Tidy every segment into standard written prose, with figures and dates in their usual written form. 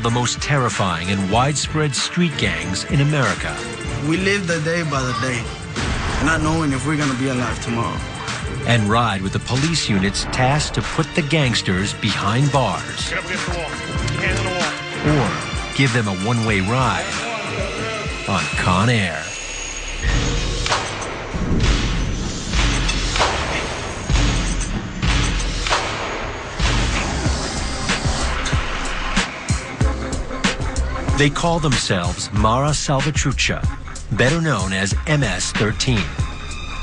of the most terrifying and widespread street gangs in America. We live the day by the day, not knowing if we're going to be alive tomorrow. And ride with the police units tasked to put the gangsters behind bars. Get up against the wall. Hands on the wall. Or give them a one-way ride on Con Air. They call themselves Mara Salvatrucha, better known as MS-13.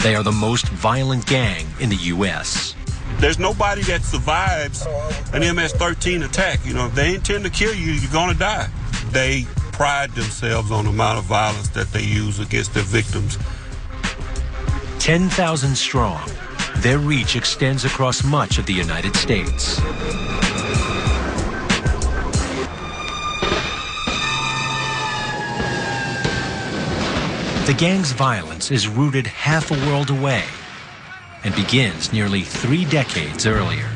They are the most violent gang in the U.S. There's nobody that survives an MS-13 attack. You know, if they intend to kill you, you're gonna die. They pride themselves on the amount of violence that they use against their victims. 10,000 strong, their reach extends across much of the United States. The gang's violence is rooted half a world away and begins nearly 3 decades earlier,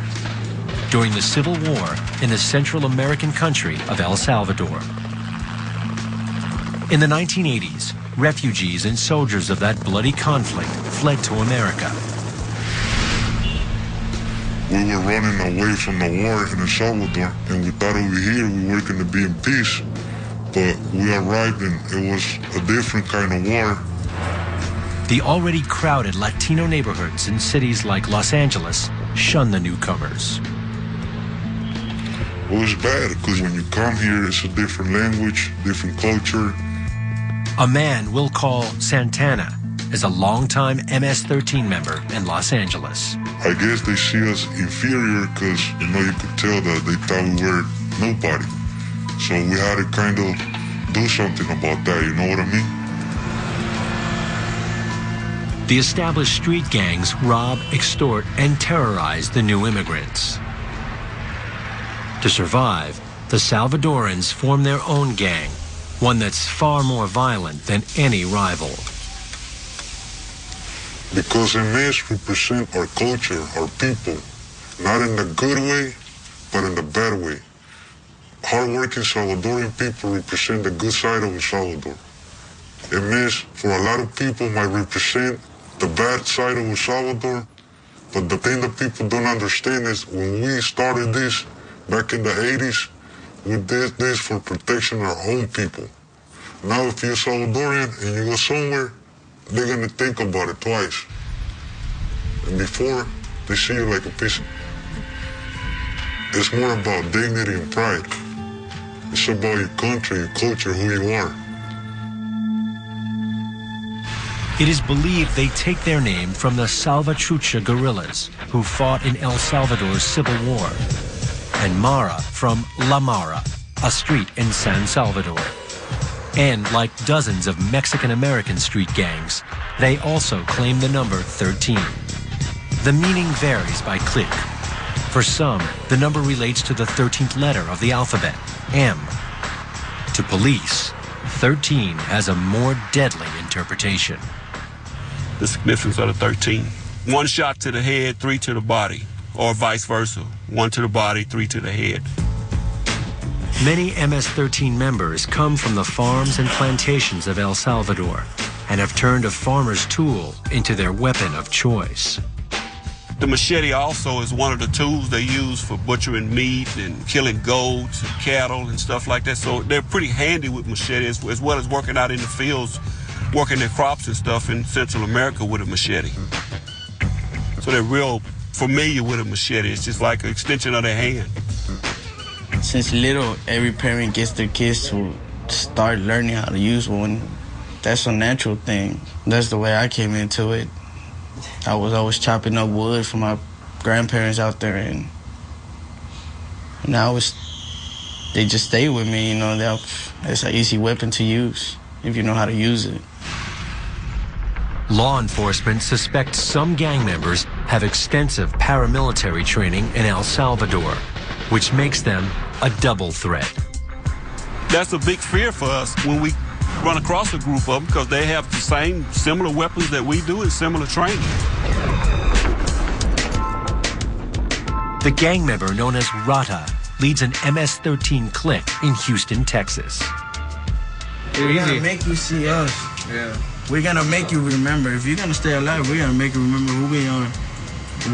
during the Civil War in the Central American country of El Salvador. In the 1980s, refugees and soldiers of that bloody conflict fled to America. We were running away from the war in El Salvador, and we thought over here we were going to be in peace. But we arrived and it was a different kind of war. The already crowded Latino neighborhoods in cities like Los Angeles shun the newcomers. It was bad because when you come here, it's a different language, different culture. A man we'll call Santana is a longtime MS-13 member in Los Angeles. I guess they see us inferior because, you know, you could tell that they thought we were nobody. So we had to kind of do something about that, you know what I mean? The established street gangs rob, extort, and terrorize the new immigrants. To survive, the Salvadorans form their own gang, one that's far more violent than any rival. Because MS represent our culture, our people, not in the good way, but in the bad way. Hard-working Salvadorian people represent the good side of El Salvador. MS, for a lot of people, might represent the bad side of El Salvador, but the thing that people don't understand is when we started this back in the 80s, we did this for protection of our own people. Now, if you're Salvadorian and you go somewhere, they're going to think about it twice. And before, they see you like a piece of... It's more about dignity and pride. It's about your country, your culture, who you are. It is believed they take their name from the Salvatrucha guerrillas who fought in El Salvador's Civil War, and Mara from La Mara, a street in San Salvador. And like dozens of Mexican-American street gangs, they also claim the number 13. The meaning varies by clique. For some, the number relates to the 13th letter of the alphabet, M. To police, 13 has a more deadly interpretation. The significance of the 13. 1 shot to the head, 3 to the body, or vice versa. 1 to the body, 3 to the head. Many MS-13 members come from the farms and plantations of El Salvador and have turned a farmer's tool into their weapon of choice. The machete also is one of the tools they use for butchering meat and killing goats and cattle and stuff like that. So they're pretty handy with machetes, as well as working out in the fields, working their crops and stuff in Central America with a machete. So they're real familiar with a machete. It's just like an extension of their hand. Since little, every parent gets their kids to start learning how to use one. That's a natural thing. That's the way I came into it. I was always chopping up wood for my grandparents out there, and now they just stay with me, you know. It's an easy weapon to use if you know how to use it. Law enforcement suspects some gang members have extensive paramilitary training in El Salvador, which makes them a double threat. That's a big fear for us when we run across a group of them, because they have the same similar weapons that we do and similar training. The gang member known as Rata leads an MS-13 clique in Houston, Texas. We're gonna make you see us. Yeah. We're gonna make you remember. If you're gonna stay alive, we're gonna make you remember who we are,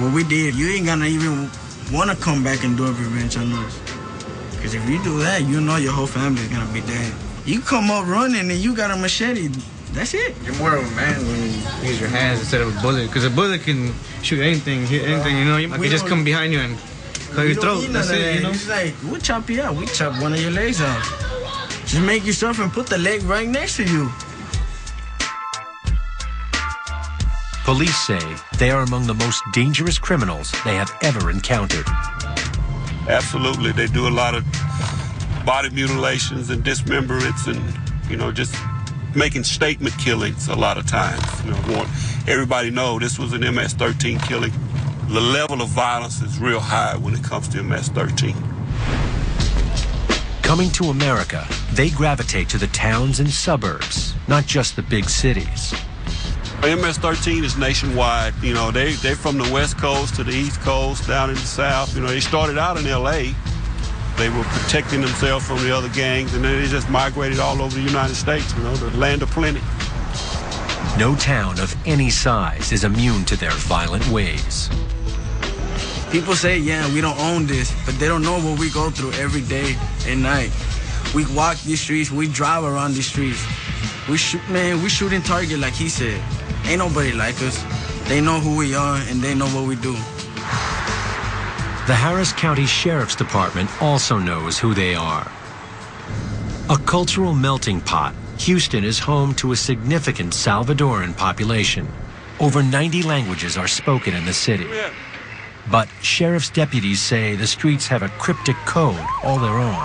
what we did. You ain't gonna even wanna come back and do a revenge on us. Because if you do that, you know your whole family is gonna be dead. You come up running and you got a machete. That's it. You're more of a man when you use your hands instead of a bullet. Because a bullet can shoot anything, hit anything, you know. I can just come behind you and cut your throat. That's it, you know. It's like, we'll chop you out. We chop one of your legs off. Just make yourself and put the leg right next to you. Police say they are among the most dangerous criminals they have ever encountered. Absolutely. They do a lot of body mutilations and dismemberments and, you know, just making statement killings a lot of times. You know, want everybody know this was an MS-13 killing. The level of violence is real high when it comes to MS-13. Coming to America, they gravitate to the towns and suburbs, not just the big cities. MS-13 is nationwide. You know, they're from the West Coast to the East Coast, down in the South. You know, they started out in L.A. They were protecting themselves from the other gangs, and then they just migrated all over the United States, you know, the land of plenty. No town of any size is immune to their violent ways. People say, yeah, we don't own this, but they don't know what we go through every day and night. We walk these streets, we drive around these streets. We shoot in target like he said. Ain't nobody like us. They know who we are and they know what we do. The Harris County Sheriff's Department also knows who they are. A cultural melting pot, Houston is home to a significant Salvadoran population. Over 90 languages are spoken in the city. But sheriff's deputies say the streets have a cryptic code all their own.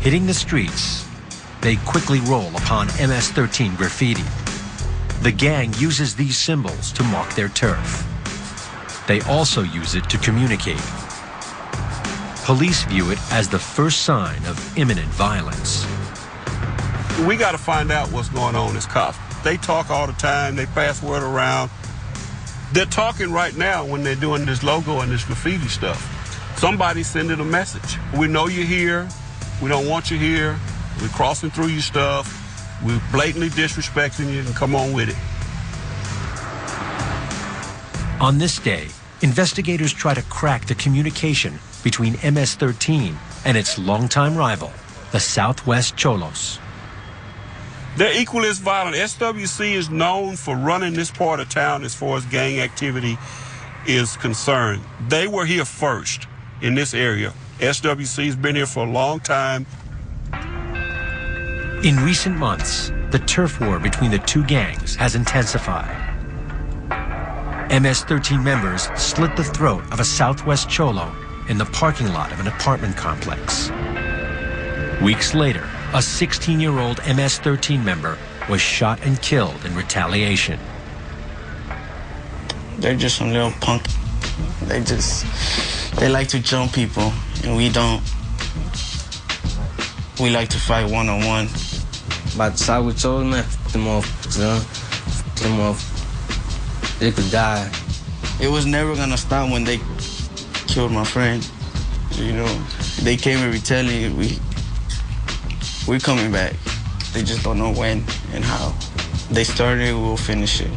Hitting the streets, they quickly roll upon MS-13 graffiti. The gang uses these symbols to mark their turf. They also use it to communicate. Police view it as the first sign of imminent violence. We got to find out what's going on as cops. They talk all the time. They pass word around. They're talking right now when they're doing this logo and this graffiti stuff. Somebody's sending a message. We know you're here. We don't want you here. We're crossing through your stuff. We're blatantly disrespecting you, and come on with it. On this day, investigators try to crack the communication between MS-13 and its longtime rival, the Southwest Cholos. They're equally as violent. SWC is known for running this part of town as far as gang activity is concerned. They were here first in this area. SWC's been here for a long time. In recent months, the turf war between the two gangs has intensified. MS-13 members slit the throat of a Southwest Cholo in the parking lot of an apartment complex. Weeks later, a 16-year-old MS-13 member was shot and killed in retaliation. They're just some little punk. They like to jump people, and we don't. We like to fight one-on-one. About the side with Cholos, man, fuck them motherfuckers, huh? Fuck them motherfuckers. They could die. It was never gonna stop when they killed my friend. You know, they came and retaliated. We're coming back. They just don't know when and how. They started, we'll finish it.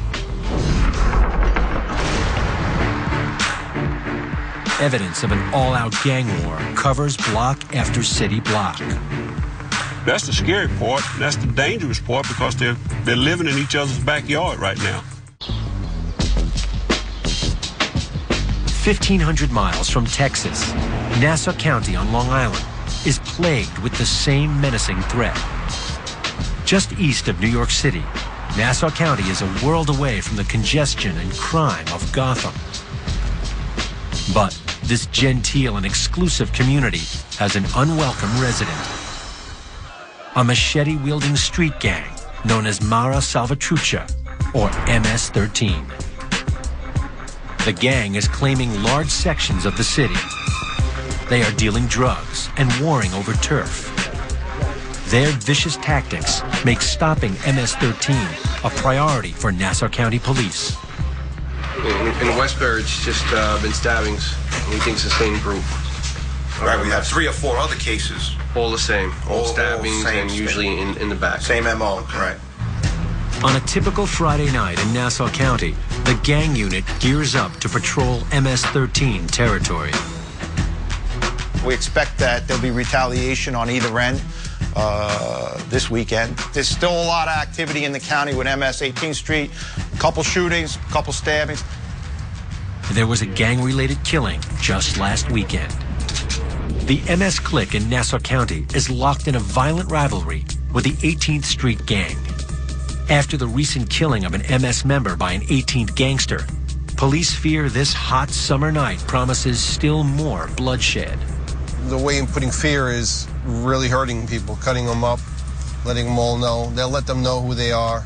Evidence of an all-out gang war covers block after city block. That's the scary part. That's the dangerous part because they're living in each other's backyard right now. 1,500 miles from Texas, Nassau County on Long Island is plagued with the same menacing threat. Just east of New York City, Nassau County is a world away from the congestion and crime of Gotham. But this genteel and exclusive community has an unwelcome resident. A machete-wielding street gang known as Mara Salvatrucha, or MS-13. The gang is claiming large sections of the city. They are dealing drugs and warring over turf. Their vicious tactics make stopping MS-13 a priority for Nassau County Police. In Westbury, it's just been stabbings. We think it's the same group. Right, we have 3 or 4 other cases. All the same. All stabbings same, and usually in the back. Same MO, right. On a typical Friday night in Nassau County, the gang unit gears up to patrol MS-13 territory. We expect that there'll be retaliation on either end this weekend. There's still a lot of activity in the county with MS-18 Street, a couple shootings, a couple stabbings. There was a gang-related killing just last weekend. The MS clique in Nassau County is locked in a violent rivalry with the 18th Street Gang. After the recent killing of an MS member by an 18th gangster, police fear this hot summer night promises still more bloodshed. The way in putting fear is really hurting people, cutting them up, letting them all know. They'll let them know who they are.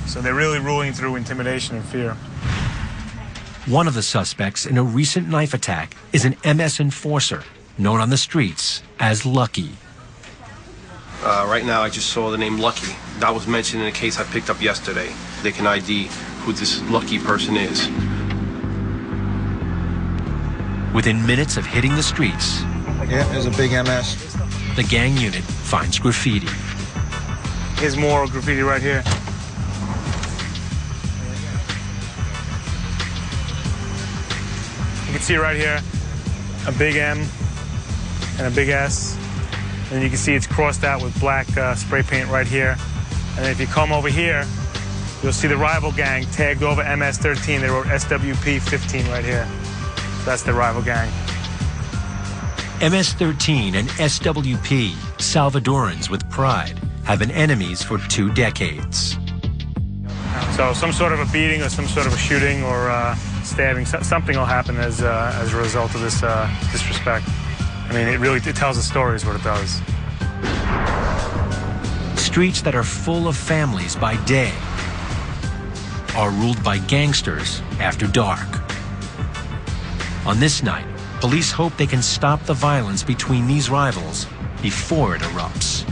So they're really ruling through intimidation and fear. One of the suspects in a recent knife attack is an MS enforcer, known on the streets as Lucky. Right now, I just saw the name Lucky. That was mentioned in a case I picked up yesterday. They can ID who this Lucky person is. Within minutes of hitting the streets, Yeah, there's a big MS. the gang unit finds graffiti. Here's more graffiti right here. You can see right here a big M and a big S. And you can see it's crossed out with black spray paint right here. And then if you come over here, you'll see the rival gang tagged over MS-13. They wrote SWP-15 right here. So that's the rival gang. MS-13 and SWP, Salvadorans with pride, have been enemies for 2 decades. So some sort of a beating or some sort of a shooting or stabbing, something will happen as a result of this disrespect. I mean, it tells a story is what it does. Streets that are full of families by day are ruled by gangsters after dark. On this night, police hope they can stop the violence between these rivals before it erupts.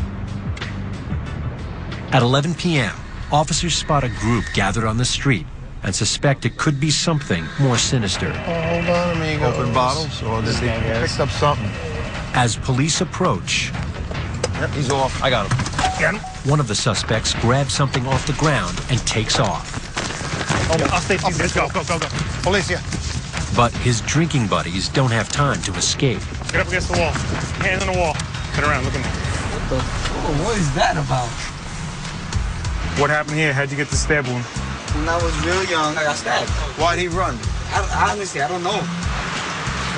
At 11 p.m., officers spot a group gathered on the street and suspect it could be something more sinister. Hold on, amigo. Open bottles, or did they picked up something? As police approach, Yep, he's off. I got him. Get him. one of the suspects grabs something off the ground and takes off. I'll stay. Let's go. Policia. But his drinking buddies don't have time to escape. Get up against the wall. Hands on the wall. Turn around. Look at me. What is that about? What happened here? How'd you get the stab wound? When I was real young, I got stabbed. Why'd he run? Honestly, I don't know.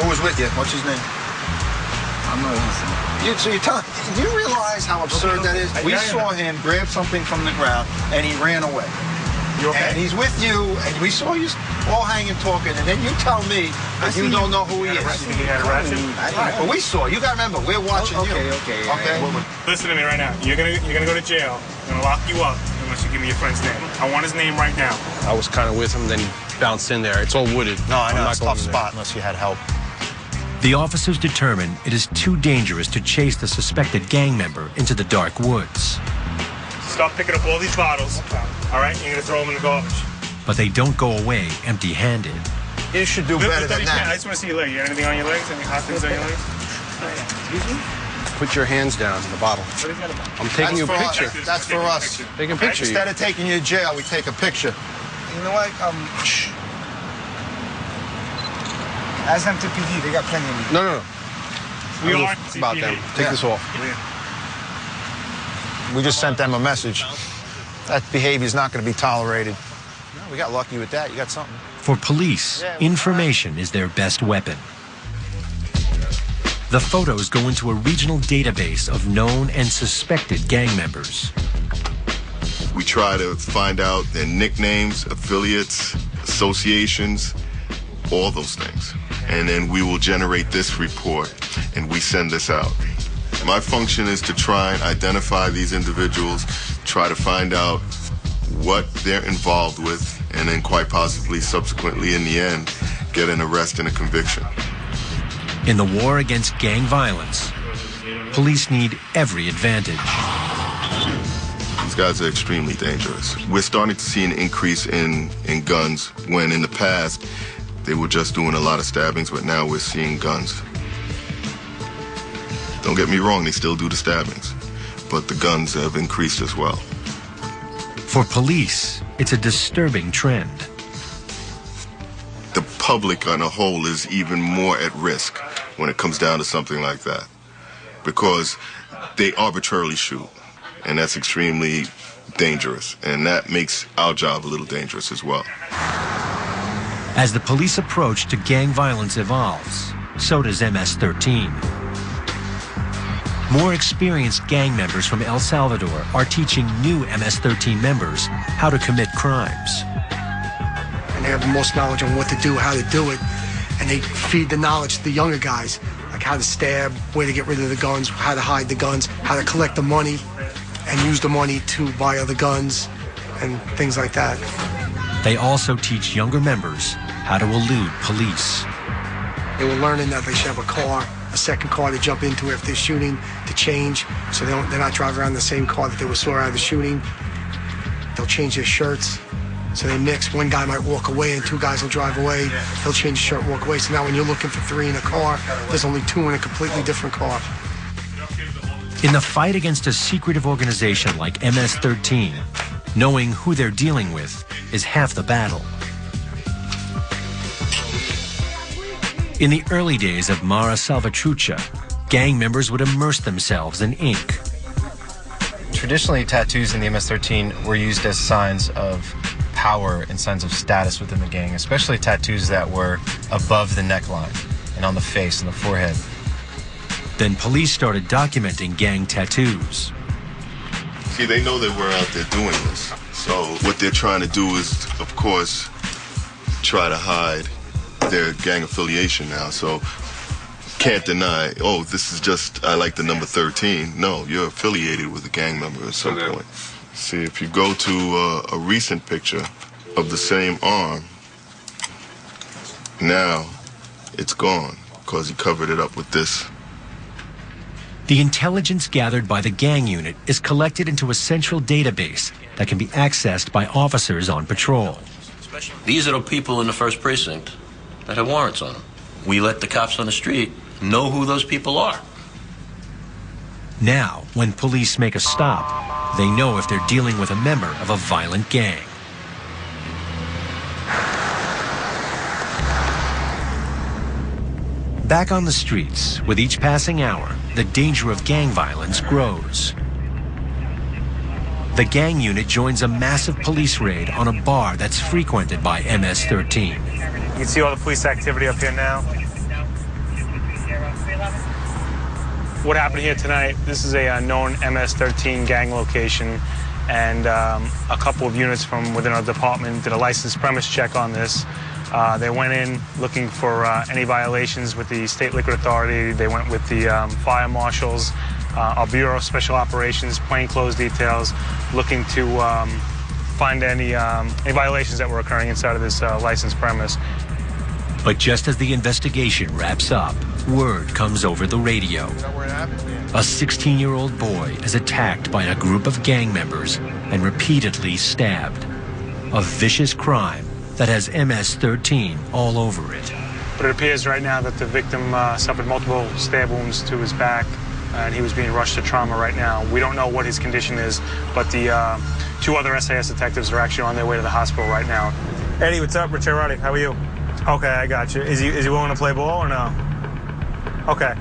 Who was with you? What's his name? I'm not innocent. So you're telling, do you realize how absurd that is? We saw him grab something from the ground and he ran away. You okay? And he's with you, and we saw you all hanging talking, and then you tell me that you don't know who he is. You had a ratchet? Right, but we saw. You gotta remember, we're watching you. Okay. Listen to me right now. You're gonna go to jail. I'm gonna lock you up unless you give me your friend's name. I want his name right now. I was kind of with him, then he bounced in there. It's all wooded. No, I know, I'm it's a not tough going spot unless you had help. The officers determine it is too dangerous to chase the suspected gang member into the dark woods. Stop picking up all these bottles. All right, you're gonna throw them in the garbage. But they don't go away empty-handed. You should do better than I that. just want to see your leg. You got anything on your legs? Any hot things on your legs? Put your hands down in the bottle. I'm taking you a picture. That's for us. Take a picture. Instead of taking you to jail, we take a picture. You know what? Ask them to PD. They got plenty of me. No. We are About them. Take this off. We just sent them a message. That behavior is not going to be tolerated. We got lucky with that. You got something. For police, information is their best weapon. The photos go into a regional database of known and suspected gang members. We try to find out their nicknames, affiliates, associations, all those things. And then we will generate this report and we send this out. My function is to try and identify these individuals, try to find out what they're involved with, and then quite possibly subsequently in the end, get an arrest and a conviction. In the war against gang violence, police need every advantage. These guys are extremely dangerous. We're starting to see an increase in guns when in the past, They were just doing a lot of stabbings, but now we're seeing guns. Don't get me wrong, they still do the stabbings, but the guns have increased as well. For police, it's a disturbing trend. The public on a whole is even more at risk when it comes down to something like that, because they arbitrarily shoot, and that's extremely dangerous, and that makes our job a little dangerous as well. As the police approach to gang violence evolves, so does MS-13. More experienced gang members from El Salvador are teaching new MS-13 members how to commit crimes. And they have the most knowledge on what to do, how to do it, and they feed the knowledge to the younger guys, like how to stab, where to get rid of the guns, how to hide the guns, how to collect the money and use the money to buy other guns and things like that. They also teach younger members how to elude police. They were learning that they should have a car, a second car to jump into if they're shooting, to change, so they're not driving around the same car that they saw out of the shooting. They'll change their shirts, so they mix. One guy might walk away and two guys will drive away. They'll change the shirt, walk away. So now when you're looking for three in a car, there's only two in a completely different car. In the fight against a secretive organization like MS-13, knowing who they're dealing with is half the battle. In the early days of Mara Salvatrucha, gang members would immerse themselves in ink. Traditionally, tattoos in the MS-13 were used as signs of power and signs of status within the gang, especially tattoos that were above the neckline and on the face and the forehead. Then police started documenting gang tattoos. See, they know that we're out there doing this. So what they're trying to do is, of course, try to hide their gang affiliation now. So can't deny, oh, this is just, I like the number 13. No, you're affiliated with a gang member at some point. See, if you go to a recent picture of the same arm, now it's gone because he covered it up with this. The intelligence gathered by the gang unit is collected into a central database that can be accessed by officers on patrol. These are the people in the first precinct that have warrants on them. We let the cops on the street know who those people are. Now, when police make a stop, they know if they're dealing with a member of a violent gang. Back on the streets, with each passing hour, the danger of gang violence grows. The gang unit joins a massive police raid on a bar that's frequented by MS-13. You can see all the police activity up here now. What happened here tonight, this is a known MS-13 gang location, and a couple of units from within our department did a licensed premise check on this. They went in looking for any violations with the State Liquor Authority. They went with the fire marshals, our Bureau of Special Operations, plainclothes details, looking to find any violations that were occurring inside of this licensed premise. But just as the investigation wraps up, word comes over the radio. A 16-year-old boy is attacked by a group of gang members and repeatedly stabbed. A vicious crime that has MS-13 all over it. But it appears right now that the victim suffered multiple stab wounds to his back, and he was being rushed to trauma right now. We don't know what his condition is, but the two other SAS detectives are actually on their way to the hospital right now. Eddie, what's up? Rich Roddy, how are you? Okay, I got you. Is he willing to play ball or no? Okay.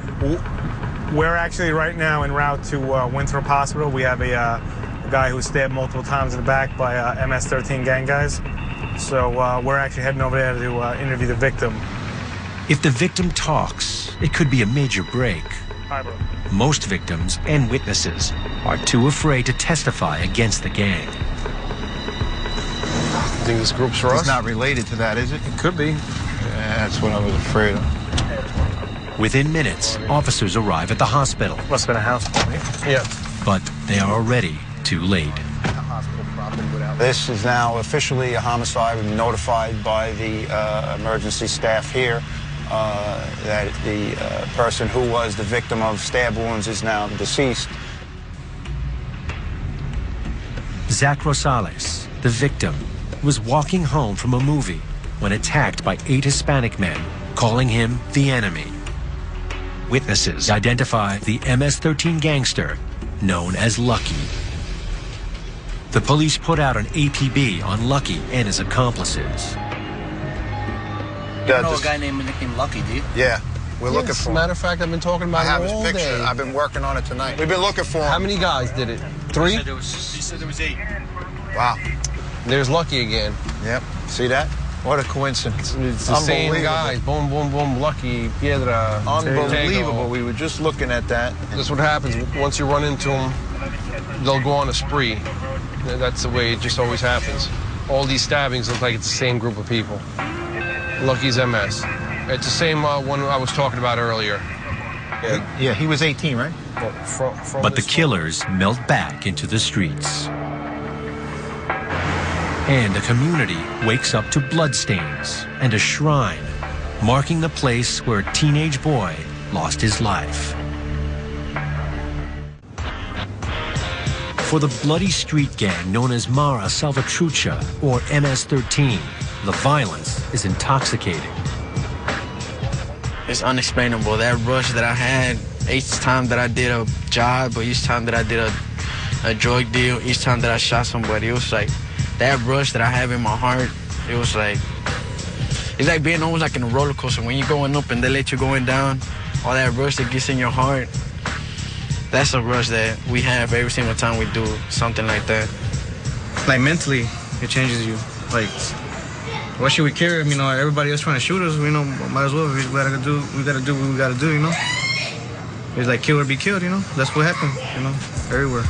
We're actually right now en route to Winthrop Hospital. We have a guy who was stabbed multiple times in the back by MS-13 gang guys. So we're actually heading over there to interview the victim. If the victim talks, it could be a major break. Hi, bro. Most victims and witnesses are too afraid to testify against the gang. You think this group's for us? It's not related to that, is it? It could be. Yeah, that's what I was afraid of. Within minutes, officers arrive at the hospital. Must have been a house party. Yeah. But they are already too late. This is now officially a homicide. We've been notified by the emergency staff here that the person who was the victim of stab wounds is now deceased. Zach Rosales, the victim, was walking home from a movie when attacked by 8 Hispanic men, calling him the enemy. Witnesses identify the MS-13 gangster known as Lucky. The police put out an APB on Lucky and his accomplices. You know a guy named Lucky, do you? Yeah, we're looking for him. Matter of fact, I've been talking about I have him his all picture. day. I've been working on it tonight. We've been looking for him. How many guys did it? 3? He said there was 8. Wow. There's Lucky again. Yep. See that? What a coincidence. It's the same guys. Boom, boom, boom. Lucky, Piedra. Unbelievable. We were just looking at that. That's what happens. Once you run into them, they'll go on a spree. That's the way it just always happens. All these stabbings look like it's the same group of people. Lucky's MS. It's the same one I was talking about earlier. Yeah, he was 18, right? But the killers melt back into the streets. And the community wakes up to bloodstains and a shrine marking the place where a teenage boy lost his life. For the bloody street gang known as Mara Salvatrucha, or MS-13, the violence is intoxicating. It's unexplainable. That rush that I had each time that I did a job, or each time that I did a drug deal, each time that I shot somebody, it was like that rush that I have in my heart. It was like, it's like being almost like in a roller coaster. When you're going up and they let you going down, all that rush that gets in your heart, that's a rush that we have every single time we do something like that. Like mentally, it changes you. Like, what should we care? You know, everybody else trying to shoot us. We know, might as well. We gotta do what we gotta do. You know, it's like kill or be killed. You know, that's what happened. You know, everywhere.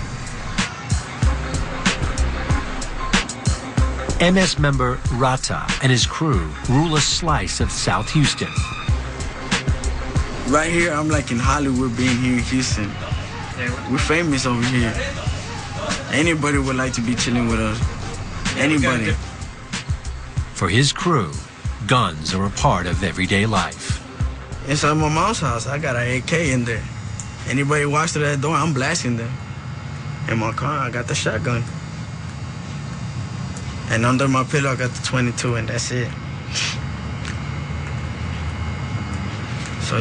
MS member Rata and his crew rule a slice of South Houston. Right here, I'm like in Hollywood being here in Houston. We're famous over here. Anybody would like to be chilling with us. Anybody. For his crew, guns are a part of everyday life. Inside my mom's house, I got an AK in there. Anybody walks through that door, I'm blasting them. In my car, I got the shotgun. And under my pillow, I got the 22, and that's it. So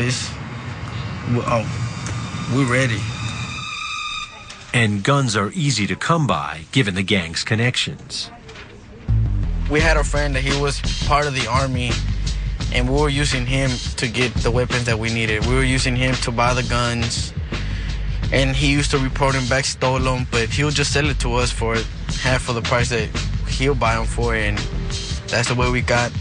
we're ready. And guns are easy to come by, given the gang's connections. We had a friend that he was part of the army, and we were using him to get the weapons that we needed. We were using him to buy the guns, and he used to report them back stolen, but he would just sell it to us for half of the price that he'll buy them for, and that's the way we got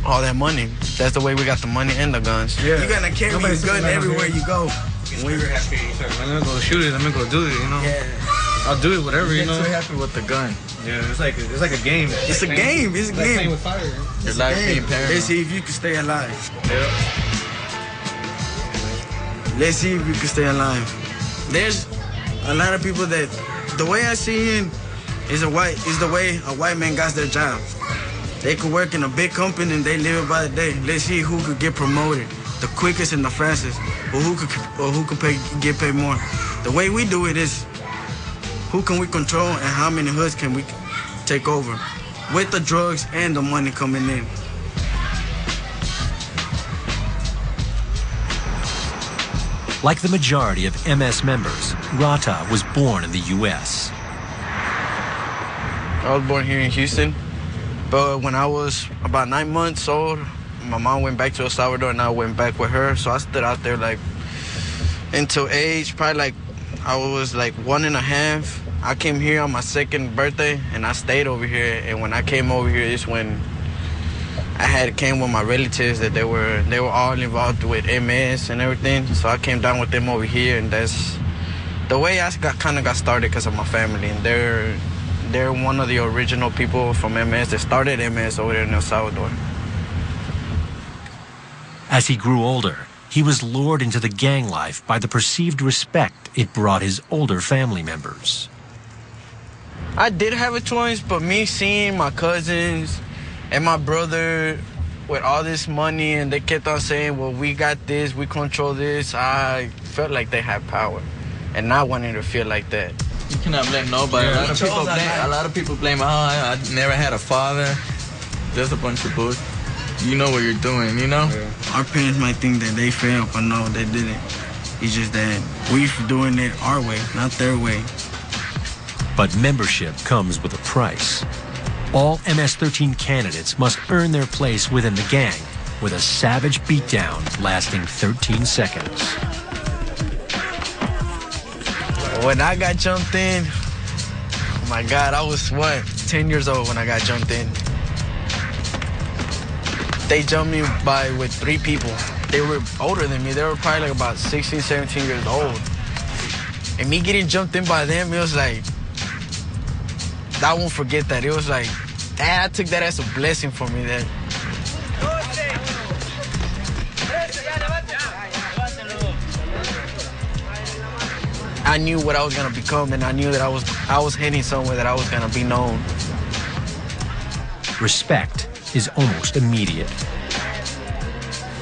all that money. That's the way we got the money and the guns. Yeah. You're gonna carry a gun everywhere you go. I'm gonna go shoot it. I'm gonna go do it. You know. Yeah. I'll do it. Whatever. You know. So happy with the gun. Yeah. It's like a game. It's a game. It's a like game. playing with fire. Your life being paramount. Let's see if you can stay alive. Yeah. Let's see if you can stay alive. There's a lot of people that the way I see him is the way a white man got their job. They could work in a big company and they live by the day. Let's see who could get promoted the quickest and the fastest, or who could get paid more. The way we do it is, who can we control and how many hoods can we take over with the drugs and the money coming in. Like the majority of MS members, Rata was born in the U.S. I was born here in Houston, but when I was about 9 months old, my mom went back to El Salvador and I went back with her. So I stood out there like until age, probably like I was like 1.5. I came here on my 2nd birthday and I stayed over here. And when I came over here, it's when I came with my relatives that they were all involved with MS and everything. So I came down with them over here, and that's the way I kind of got started because of my family. And they're one of the original people from MS that started MS over there in El Salvador. As he grew older, he was lured into the gang life by the perceived respect it brought his older family members. I did have a choice, but me seeing my cousins and my brother with all this money, and they kept on saying, well, we got this, we control this, I felt like they had power, and not wanting to feel like that. You cannot blame nobody. A lot of people blame, oh, I never had a father. just a bunch of bullshit. You know what you're doing, you know? Our parents might think that they failed, but no, they didn't. It's just that we're doing it our way, not their way. But membership comes with a price. All MS-13 candidates must earn their place within the gang with a savage beatdown lasting 13 seconds. When I got jumped in, oh my God, I was, 10 years old when I got jumped in. They jumped me with 3 people. They were older than me. They were probably like about 16, 17 years old. And me getting jumped in by them, it was like, I won't forget that. It was like, I took that as a blessing for me. That I knew what I was gonna become, and I knew that I was heading somewhere that I was gonna be known. Respect is almost immediate.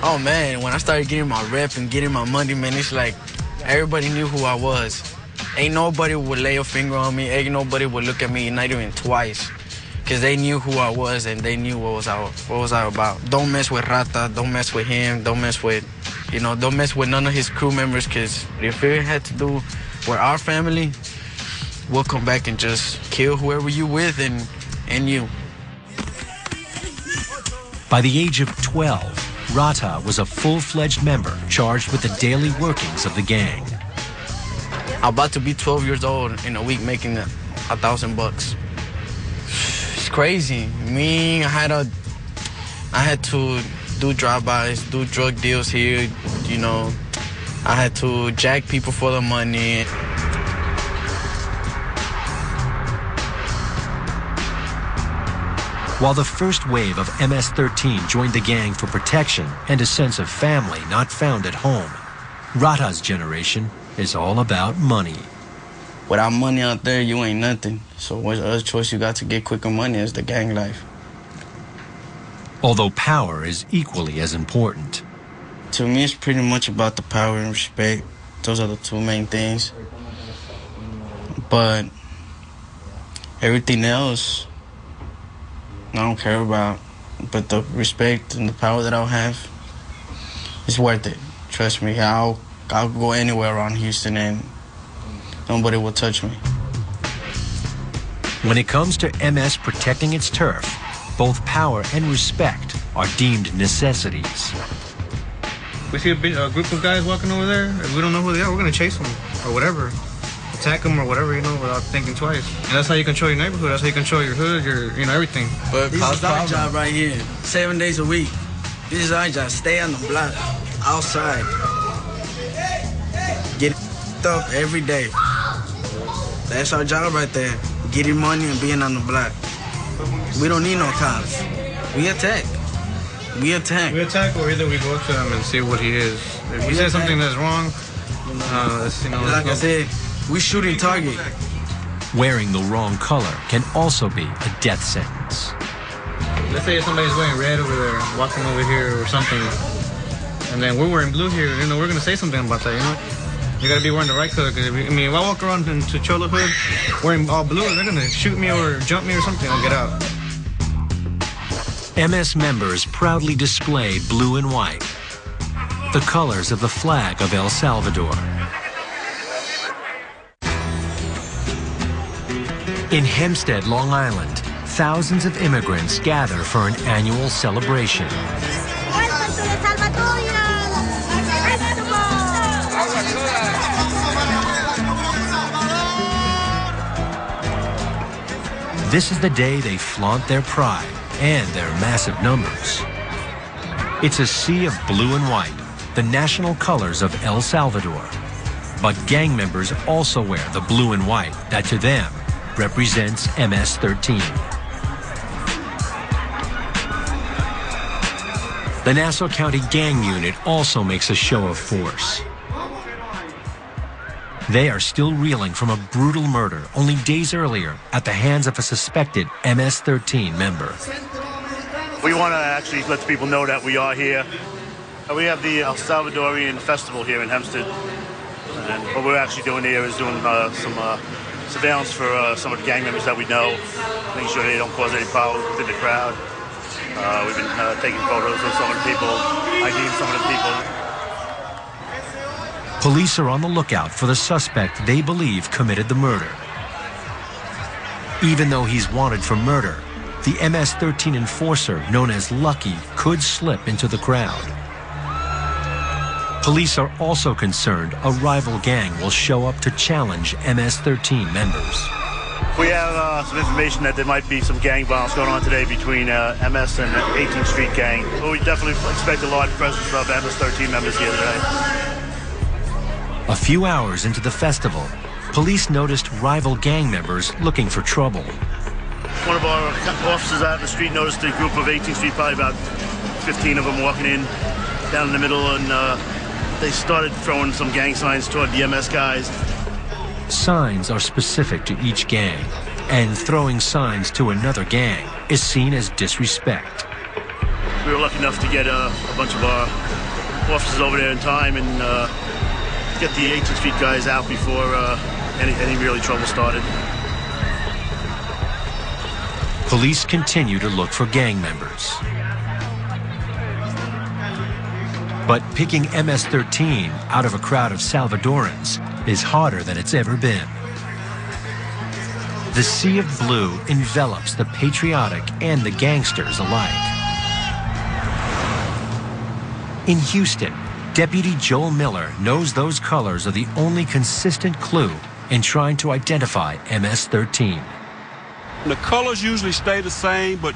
Oh man, when I started getting my rep and getting my money, man, it's like everybody knew who I was. Ain't nobody would lay a finger on me. Ain't nobody would look at me, not even twice, because they knew who I was and they knew what was I about. Don't mess with Rata. Don't mess with him. Don't mess with, don't mess with none of his crew members, because if it had to do with our family, we'll come back and just kill whoever you with and you. By the age of 12, Rata was a full-fledged member charged with the daily workings of the gang. I'm about to be 12 years old in a week making $1,000. It's crazy. Me, I had to do drive-bys, do drug deals here, I had to jack people for the money. While the first wave of MS-13 joined the gang for protection and a sense of family not found at home, Rata's generation is all about money. Without money out there, you ain't nothing. So what other choice you got to get quicker money is the gang life. Although power is equally as important. To me, it's pretty much about the power and respect. Those are the 2 main things. But everything else, I don't care about. But the respect and the power that I'll have, it's worth it. Trust me, I'll go anywhere around Houston and nobody will touch me. When it comes to MS protecting its turf, both power and respect are deemed necessities. We see a group of guys walking over there, if we don't know who they are, we're going to chase them or whatever. Attack them or whatever, without thinking twice. And that's how you control your neighborhood. That's how you control your hood, everything. But this is our job right here, 7 days a week. This is our job. Stay on the block, outside. Get up every day. That's our job right there. Getting money and being on the block. We don't need no cops. We attack. We attack. We attack, or either we go up to him and see what he is. If he says something that's wrong, like I said, we shooting target. Wearing the wrong color can also be a death sentence. Let's say somebody's wearing red over there, walking over here or something, and then we're wearing blue here, we're going to say something about that, You got to be wearing the right color, because if I walk around into Cholo Hood wearing all blue, they're going to shoot me or jump me or something, I'll get out. MS members proudly display blue and white, the colors of the flag of El Salvador. In Hempstead, Long Island, thousands of immigrants gather for an annual celebration. This is the day they flaunt their pride and their massive numbers. It's a sea of blue and white, the national colors of El Salvador. But gang members also wear the blue and white that to them represents MS-13. The Nassau County Gang Unit also makes a show of force. They are still reeling from a brutal murder only days earlier at the hands of a suspected MS-13 member. We want to actually let the people know that we are here. We have the El Salvadorian Festival here in Hempstead. And what we're actually doing here is doing some surveillance for some of the gang members that we know, making sure they don't cause any problems within the crowd. We've been taking photos of some of the people, IDing some of the people. Police are on the lookout for the suspect they believe committed the murder. Even though he's wanted for murder, the MS-13 enforcer known as Lucky could slip into the crowd. Police are also concerned a rival gang will show up to challenge MS-13 members. We have some information that there might be some gang violence going on today between MS and the 18th Street gang. But we definitely expect a large presence of MS-13 members here today. A few hours into the festival, police noticed rival gang members looking for trouble. One of our officers out in the street noticed a group of 18th Street, probably about 15 of them walking in down in the middle, and they started throwing some gang signs toward the MS guys. Signs are specific to each gang, and throwing signs to another gang is seen as disrespect. We were lucky enough to get a bunch of our officers over there in time and get the 18th Street guys out before any really trouble started. Police continue to look for gang members. But picking MS-13 out of a crowd of Salvadorans is harder than it's ever been. The sea of blue envelops the patriotic and the gangsters alike. In Houston, Deputy Joel Miller knows those colors are the only consistent clue in trying to identify MS-13. The colors usually stay the same, but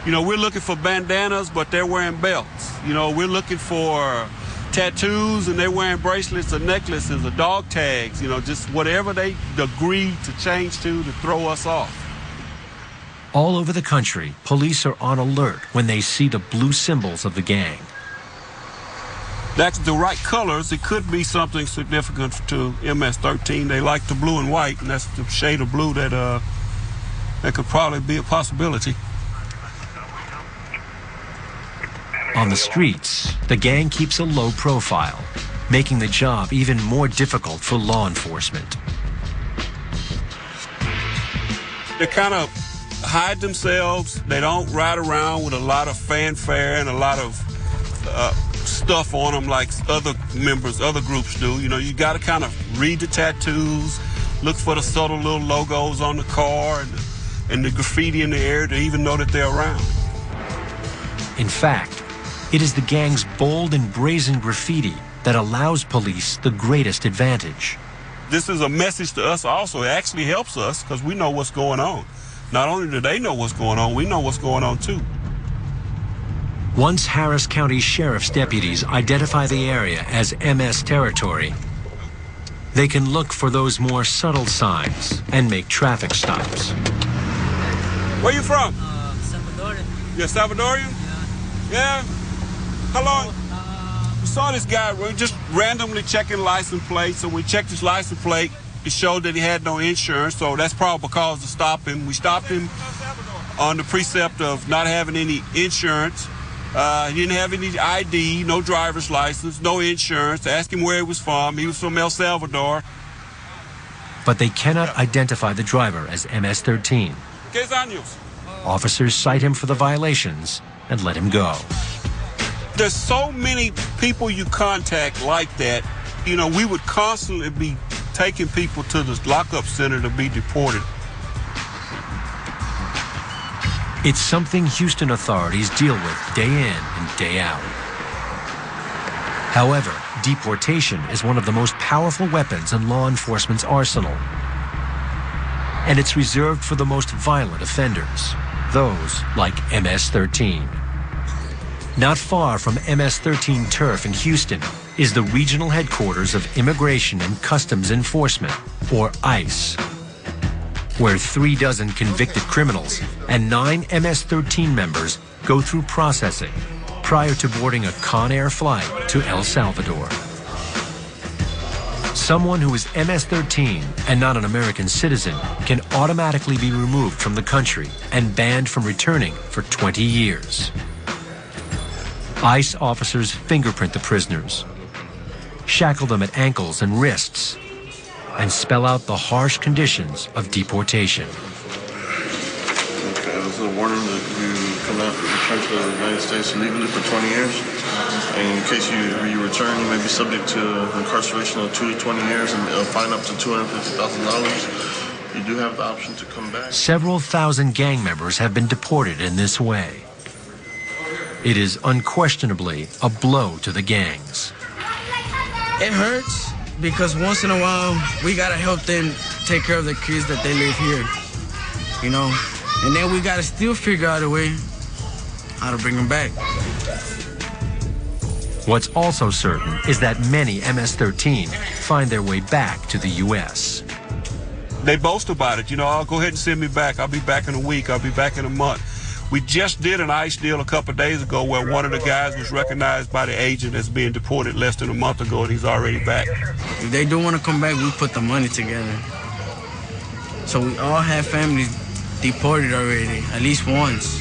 you know, we're looking for bandanas, but they're wearing belts. You know, we're looking for tattoos, and they're wearing bracelets or necklaces or dog tags, you know, just whatever they agree to change to throw us off. All over the country, police are on alert when they see the blue symbols of the gang. That's the right colors. It could be something significant to MS-13. They like the blue and white, and that's the shade of blue that could probably be a possibility. On the streets, the gang keeps a low profile, making the job even more difficult for law enforcement. They kind of hide themselves. They don't ride around with a lot of fanfare and a lot of stuff on them like other members, other groups do. You know, you got to kind of read the tattoos, look for the subtle little logos on the car and the graffiti in the air to even know that they're around. In fact, it is the gang's bold and brazen graffiti that allows police the greatest advantage. This is a message to us also. It actually helps us because we know what's going on. Not only do they know what's going on, we know what's going on too. Once Harris County Sheriff's deputies identify the area as MS territory, they can look for those more subtle signs and make traffic stops. Where you from? Salvadorian. You're Salvadorian? Yeah? How long? We saw this guy just randomly checking license plates, so we checked his license plate. It showed that he had no insurance, so that's probably because to stop him. We stopped him on the precept of not having any insurance. He didn't have any ID, no driver's license, no insurance. Asked him where he was from. He was from El Salvador. But they cannot identify the driver as MS-13. Officers cite him for the violations and let him go. There's so many people you contact like that. You know, we would constantly be taking people to the lockup center to be deported. It's something Houston authorities deal with day in and day out. However, deportation is one of the most powerful weapons in law enforcement's arsenal. And it's reserved for the most violent offenders, those like MS-13. Not far from MS-13 turf in Houston is the regional headquarters of Immigration and Customs Enforcement, or ICE, where 36 convicted criminals and 9 MS-13 members go through processing prior to boarding a Conair flight to El Salvador. Someone who is MS-13 and not an American citizen can automatically be removed from the country and banned from returning for 20 years. ICE officers fingerprint the prisoners, shackle them at ankles and wrists, and spell out the harsh conditions of deportation. to the warning that you cannot return to the United States illegally for 20 years. And in case you return, you may be subject to incarceration of 2 to 20 years and a fine up to $250,000. You do have the option to come back. Several thousand gang members have been deported in this way. It is unquestionably a blow to the gangs. It hurts because once in a while, we gotta help them take care of the kids that they live here, you know? And then we gotta still figure out a way how to bring them back. What's also certain is that many MS-13 find their way back to the U.S. They boast about it. You know, I'll go ahead and send me back. I'll be back in a week. I'll be back in a month. We just did an ICE deal a couple of days ago where one of the guys was recognized by the agent as being deported less than a month ago, and he's already back. If they do want to come back, we put the money together. So we all have families deported already, at least once.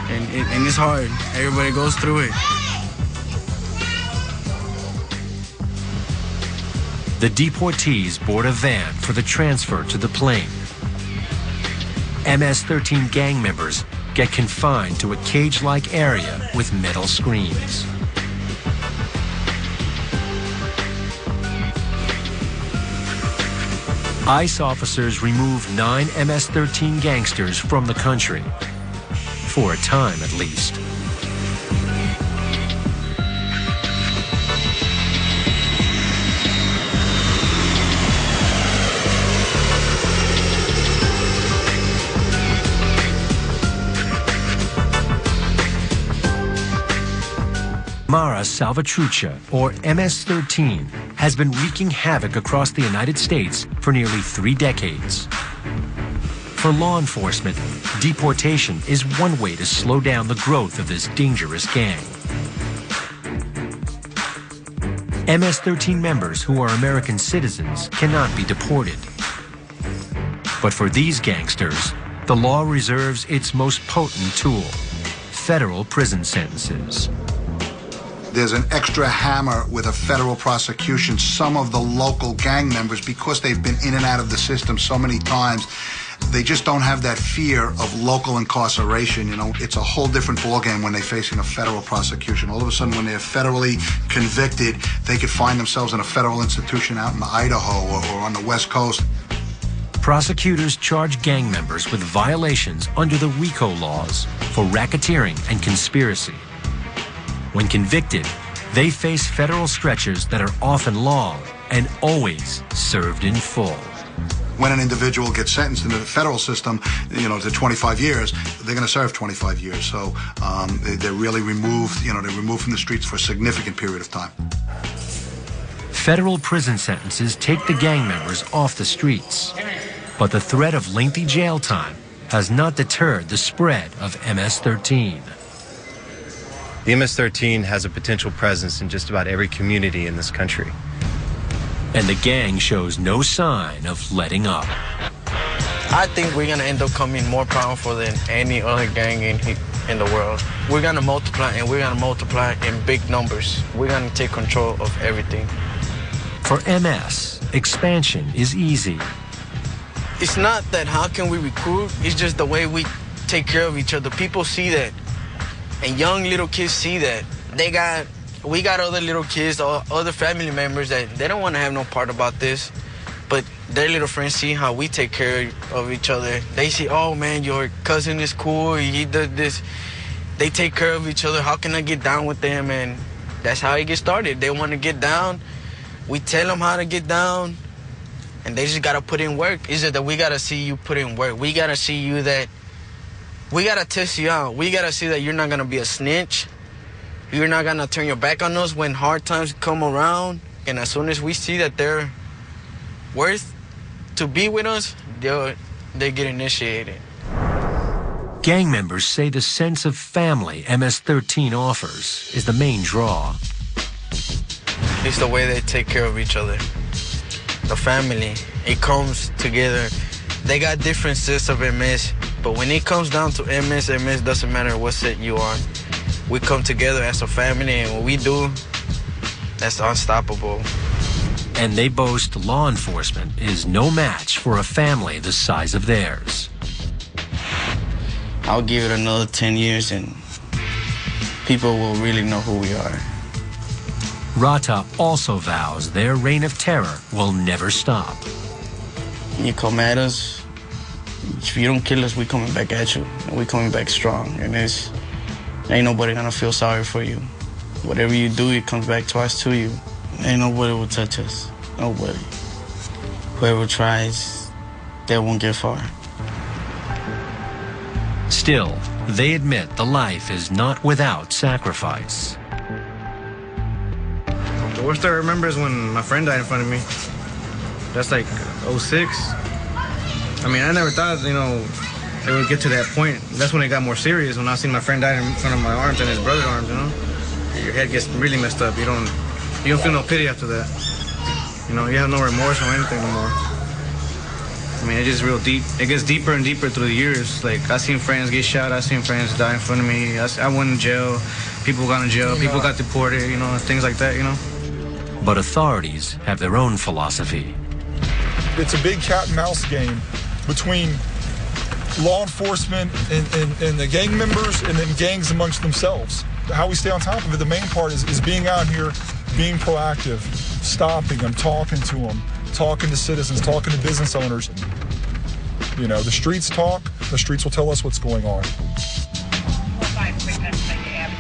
And it's hard. Everybody goes through it. The deportees board a van for the transfer to the plane. MS-13 gang members get confined to a cage-like area with metal screens. ICE officers remove 9 MS-13 gangsters from the country, for a time at least. Mara Salvatrucha, or MS-13, has been wreaking havoc across the United States for nearly 3 decades. For law enforcement, deportation is one way to slow down the growth of this dangerous gang. MS-13 members who are American citizens cannot be deported. But for these gangsters, the law reserves its most potent tool: federal prison sentences. There's an extra hammer with a federal prosecution. Some of the local gang members, because they've been in and out of the system so many times, they just don't have that fear of local incarceration. You know, it's a whole different ballgame when they're facing a federal prosecution. All of a sudden, when they're federally convicted, they could find themselves in a federal institution out in Idaho or on the West Coast. Prosecutors charge gang members with violations under the RICO laws for racketeering and conspiracy. When convicted, they face federal stretchers that are often long and always served in full. When an individual gets sentenced into the federal system, you know, to 25 years, they're going to serve 25 years. So they're really removed, you know, they're removed from the streets for a significant period of time. Federal prison sentences take the gang members off the streets. But the threat of lengthy jail time has not deterred the spread of MS-13. The MS-13 has a potential presence in just about every community in this country. And the gang shows no sign of letting up. I think we're going to end up becoming more powerful than any other gang in the world. We're going to multiply, and we're going to multiply in big numbers. We're going to take control of everything. For MS, expansion is easy. It's not that how can we recruit, it's just the way we take care of each other. People see that. And young little kids see that. We got other little kids, other family members that they don't want to have no part about this, but their little friends see how we take care of each other. They see, oh man, your cousin is cool, he does this. They take care of each other. How can I get down with them? And that's how it gets started. They want to get down. We tell them how to get down, and they just got to put in work. Is it that we got to see you put in work? We got to see you that we got to test you out. We got to see that you're not going to be a snitch. You're not going to turn your back on us when hard times come around. And as soon as we see that they're worth to be with us, they get initiated. Gang members say the sense of family MS-13 offers is the main draw. It's the way they take care of each other. The family, it comes together. They got different sets of MS, but when it comes down to MS doesn't matter what set you are. We come together as a family, and what we do, that's unstoppable. And they boast law enforcement is no match for a family the size of theirs. I'll give it another 10 years and people will really know who we are. Rata also vows their reign of terror will never stop. You come at us, if you don't kill us, we're coming back at you. And we're coming back strong. And ain't nobody gonna feel sorry for you. Whatever you do, it comes back twice to you. Ain't nobody will touch us. Nobody. Whoever tries, they won't get far. Still, they admit the life is not without sacrifice. The worst I remember is when my friend died in front of me. That's like 06. I mean, I never thought, you know, it would get to that point. That's when it got more serious, when I seen my friend die in front of my arms and his brother's arms, you know? Your head gets really messed up. You don't feel no pity after that. You know, you have no remorse or anything anymore. I mean, it's just real deep. It gets deeper and deeper through the years. Like, I seen friends get shot. I seen friends die in front of me. I went in jail. People got in jail. People got deported, you know, things like that, you know? But authorities have their own philosophy. It's a big cat and mouse game between law enforcement and the gang members and then gangs amongst themselves. How we stay on top of it, the main part is being out here, being proactive, stopping them, talking to them, talking to citizens, talking to business owners. You know, the streets talk, the streets will tell us what's going on.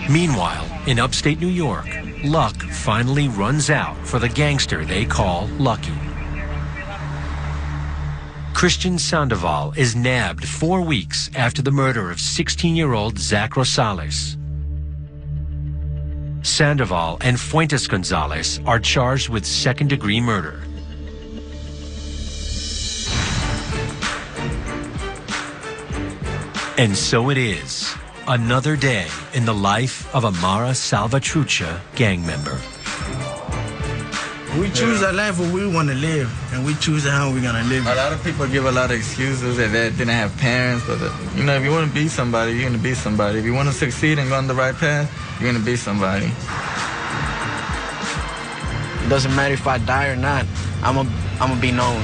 Meanwhile, in upstate New York, luck finally runs out for the gangster they call Lucky. Christian Sandoval is nabbed 4 weeks after the murder of 16-year-old Zach Rosales. Sandoval and Fuentes Gonzalez are charged with second-degree murder. And so it is, another day in the life of a Mara Salvatrucha gang member. We choose our life where we want to live, and we choose how we're going to live. A lot of people give a lot of excuses that they didn't have parents, but you know, if you want to be somebody, you're going to be somebody. If you want to succeed and go on the right path, you're going to be somebody. It doesn't matter if I die or not, I'm gonna be known.